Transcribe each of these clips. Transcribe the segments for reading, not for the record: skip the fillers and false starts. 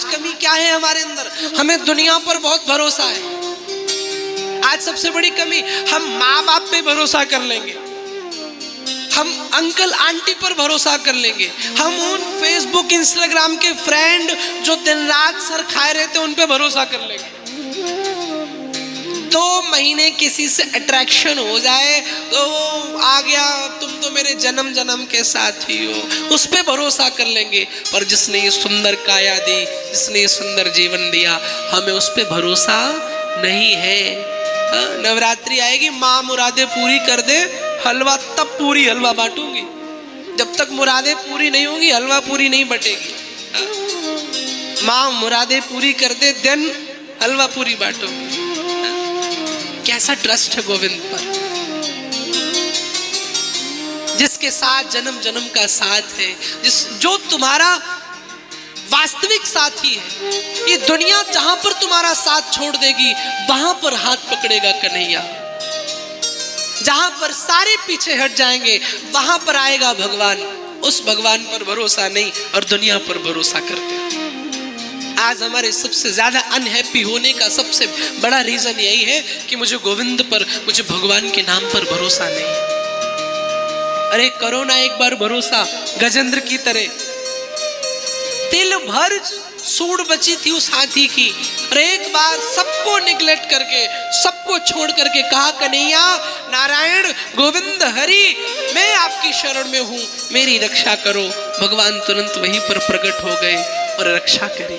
आज कमी क्या है हमारे अंदर? हमें दुनिया पर बहुत भरोसा है। आज सबसे बड़ी कमी, हम माँ बाप पे भरोसा कर लेंगे, हम अंकल आंटी पर भरोसा कर लेंगे, हम उन फेसबुक इंस्टाग्राम के फ्रेंड जो दिन रात सर खाए रहते हैं उन पे भरोसा कर लेंगे। 2 महीने किसी से अट्रैक्शन हो जाए तो आ गया, तुम तो मेरे जन्म जन्म के साथी हो, उस पे भरोसा कर लेंगे। पर जिसने ये सुंदर काया दी, जिसने ये सुंदर जीवन दिया, हमें उस पे भरोसा नहीं है। नवरात्रि आएगी, माँ मुरादे पूरी कर दे, हलवा तब पूरी हलवा बांटूंगी। जब तक मुरादे पूरी नहीं होगी हलवा पूरी नहीं बटेगी। माँ मुरादे पूरी कर दे, देन हलवा पूरी बांटूंगी। कैसा ट्रस्ट है गोविंद पर, जिसके साथ जन्म जन्म का साथ है, जो तुम्हारा वास्तविक साथी है। ये दुनिया जहां पर तुम्हारा साथ छोड़ देगी वहां पर हाथ पकड़ेगा कन्हैया। जहां पर सारे पीछे हट जाएंगे वहां पर आएगा भगवान। उस भगवान पर भरोसा नहीं और दुनिया पर भरोसा करते हैं। आज हमारे सबसे ज्यादा अनहैप्पी होने का सबसे बड़ा रीजन यही है कि मुझे गोविंद पर, मुझे भगवान के नाम पर भरोसा नहीं। अरे करो ना एक बार भरोसा गजेंद्र की तरह। दिल भर सूड़ बची थी उस हाथी की, और एक बार सबको निगलेक्ट करके, सबको छोड़ करके कहा, कन्हैया नारायण गोविंद हरि मैं आपकी शरण में हूं, मेरी रक्षा करो। भगवान तुरंत वहीं पर प्रकट हो गए और रक्षा करी।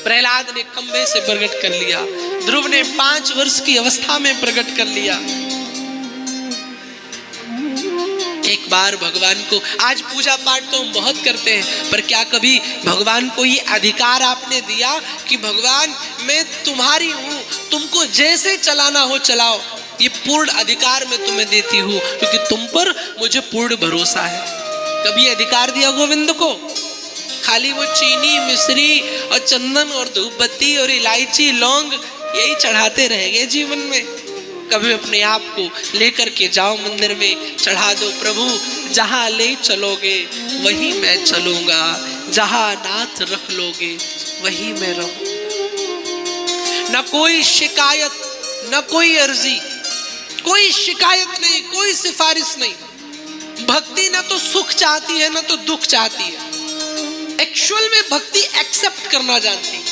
प्रहलाद ने खंबे से प्रकट कर लिया, ध्रुव ने 5 वर्ष की अवस्था में प्रकट कर लिया। एक बार भगवान को, आज पूजा पाठ तो हम बहुत करते हैं, पर क्या कभी भगवान को ये अधिकार आपने दिया कि भगवान मैं तुम्हारी हूं, तुमको जैसे चलाना हो चलाओ, ये पूर्ण अधिकार मैं तुम्हें देती हूं क्योंकि तुम पर मुझे पूर्ण भरोसा है। कभी अधिकार दिया गोविंद को? खाली वो चीनी मिश्री और चंदन और धूपबत्ती और इलायची लौंग यही चढ़ाते रह गए जीवन में। कभी अपने आप को लेकर के जाओ मंदिर में, चढ़ा दो, प्रभु जहां ले चलोगे वहीं मैं चलूंगा, जहां नाथ रख लोगे वहीं मैं रहूं। न कोई शिकायत, न कोई अर्जी, कोई शिकायत नहीं, कोई सिफारिश नहीं। भक्ति न तो सुख चाहती है न तो दुख चाहती है। एक्चुअल में भक्ति एक्सेप्ट करना जानती है,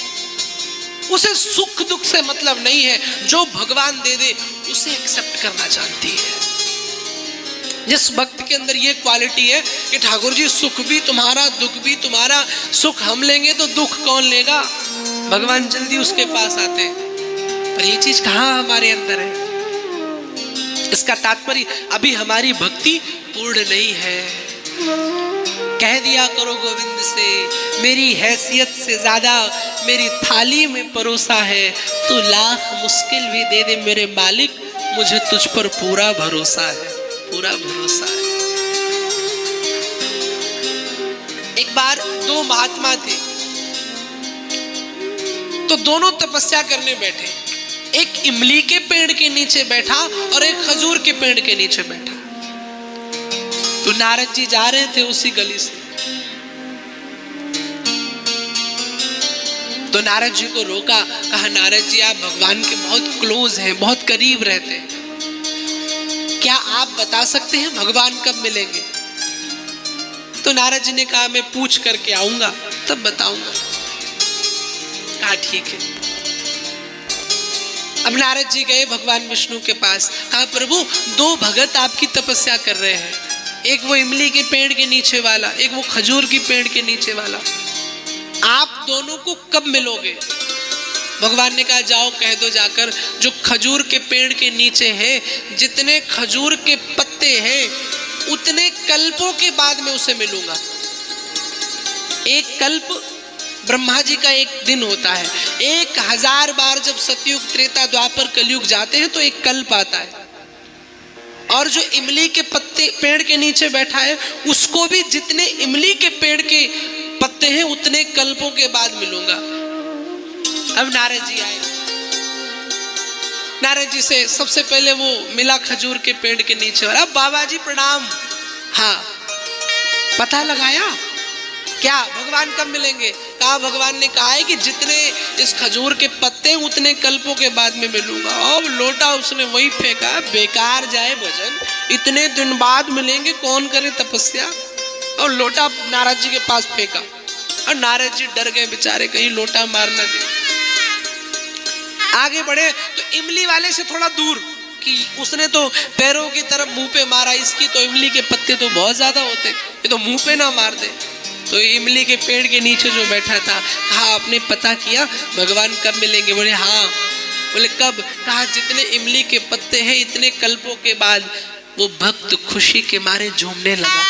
उसे सुख दुख से मतलब नहीं है, जो भगवान दे दे उसे एक्सेप्ट करना जानती है। जिस भक्त के अंदर ये क्वालिटी है कि ठाकुर जी सुख भी तुम्हारा दुख भी तुम्हारा, सुख हम लेंगे तो दुख कौन लेगा, भगवान जल्दी उसके पास आते हैं। पर ये चीज कहाँ हमारे अंदर है? इसका तात्पर्य अभी हमारी भक्ति पूर्ण नहीं है। कह दिया करो गोविंद से, मेरी हैसियत से ज्यादा मेरी थाली में परोसा है, तू लाख मुश्किल भी दे दे मेरे मालिक, मुझे तुझ पर पूरा भरोसा है, पूरा भरोसा है। एक बार 2 महात्मा थे, तो दोनों तपस्या करने बैठे। एक इमली के पेड़ के नीचे बैठा और एक खजूर के पेड़ के नीचे बैठा। तो नारद जी जा रहे थे उसी गली से, तो नारद जी को रोका, कहा नारद जी आप भगवान के बहुत क्लोज हैं, बहुत करीब रहते हैं, क्या आप बता सकते हैं भगवान कब मिलेंगे? तो नारद जी ने कहा मैं पूछ करके आऊंगा तब बताऊंगा। कहा ठीक है। अब नारद जी गए भगवान विष्णु के पास, कहा प्रभु 2 भगत आपकी तपस्या कर रहे हैं, एक वो इमली के पेड़ के नीचे वाला, एक वो खजूर के पेड़ के नीचे वाला, आप दोनों को कब मिलोगे? भगवान ने कहा जाओ कह दो जाकर, जो खजूर के पेड़ के नीचे है, जितने खजूर के पत्ते हैं उतने कल्पों के बाद में उसे मिलूंगा। एक कल्प ब्रह्मा जी का एक दिन होता है, 1000 बार जब सतयुग त्रेता द्वापर कलयुग जाते हैं तो एक कल्प आता है। और जो इमली के पत्ते पेड़ के नीचे बैठा है उसको भी जितने इमली के पेड़ के पत्ते हैं उतने कल्पों के बाद मिलूंगा। अब नारद जी आए, नारद जी से सबसे पहले वो मिला खजूर के पेड़ के नीचे वाला। बाबा जी प्रणाम। हाँ, पता लगाया क्या भगवान कब मिलेंगे? कहा भगवान ने कहा है कि जितने इस खजूर के पत्ते उतने कल्पों के बाद में मिलूंगा। अब लोटा उसने वही फेंका, बेकार जाए भजन, इतने दिन बाद मिलेंगे, कौन करे तपस्या। और लोटा नारद जी के पास फेंका और नारद जी डर गए बेचारे, कहीं लोटा मार ना दे। आगे बढ़े तो इमली वाले से थोड़ा दूर, कि उसने तो पैरों की तरफ मुंह पे मारा, इसकी तो इमली के पत्ते तो बहुत ज्यादा होते, ये तो मुंह पे ना मार दे। तो इमली के पेड़ के नीचे जो बैठा था, कहा आपने पता किया भगवान कब मिलेंगे? बोले हाँ। बोले कब? कहा जितने इमली के पत्ते हैं इतने कल्पों के बाद। वो भक्त खुशी के मारे झूमने लगा।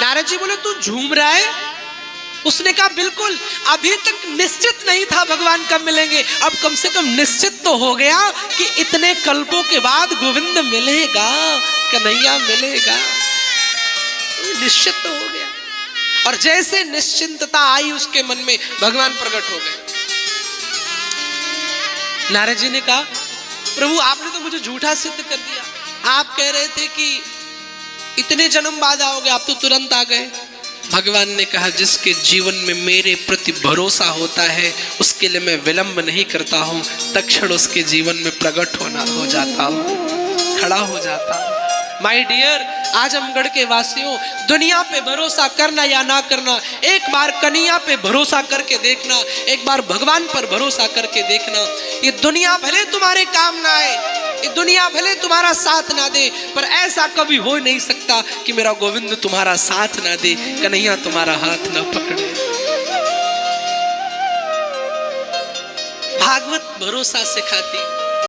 नारद जी बोले तू झूम रहा है? उसने कहा बिल्कुल, अभी तक निश्चित नहीं था भगवान कब मिलेंगे, अब कम से कम निश्चित तो हो गया कि इतने कल्पों के बाद गोविंद मिलेगा, कन्हैया मिलेगा, निश्चित तो हो गया। और जैसे निश्चिंतता आई उसके मन में, भगवान प्रकट हो गए। नारद जी ने कहा प्रभु आपने तो मुझे झूठा सिद्ध कर दिया, आप कह रहे थे कि इतने जन्म बाद आओगे, आप तो तुरंत आ गए। भगवान ने कहा जिसके जीवन में मेरे प्रति भरोसा होता है उसके लिए मैं विलंब नहीं करता हूं, तत्क्षण उसके जीवन में प्रकट हो जाता हूं, खड़ा हो जाता हूं। माय डियर आजमगढ़ के वासियों, दुनिया पे भरोसा करना या ना करना, एक बार कन्हैया पे भरोसा करके देखना, एक बार भगवान पर भरोसा करके देखना। ये दुनिया भले तुम्हारे काम ना आए, ये दुनिया भले तुम्हारा साथ ना दे, पर ऐसा कभी हो नहीं सकता कि मेरा गोविंद तुम्हारा साथ ना दे, कन्हैया तुम्हारा हाथ ना पकड़े। भागवत भरोसा सिखाती,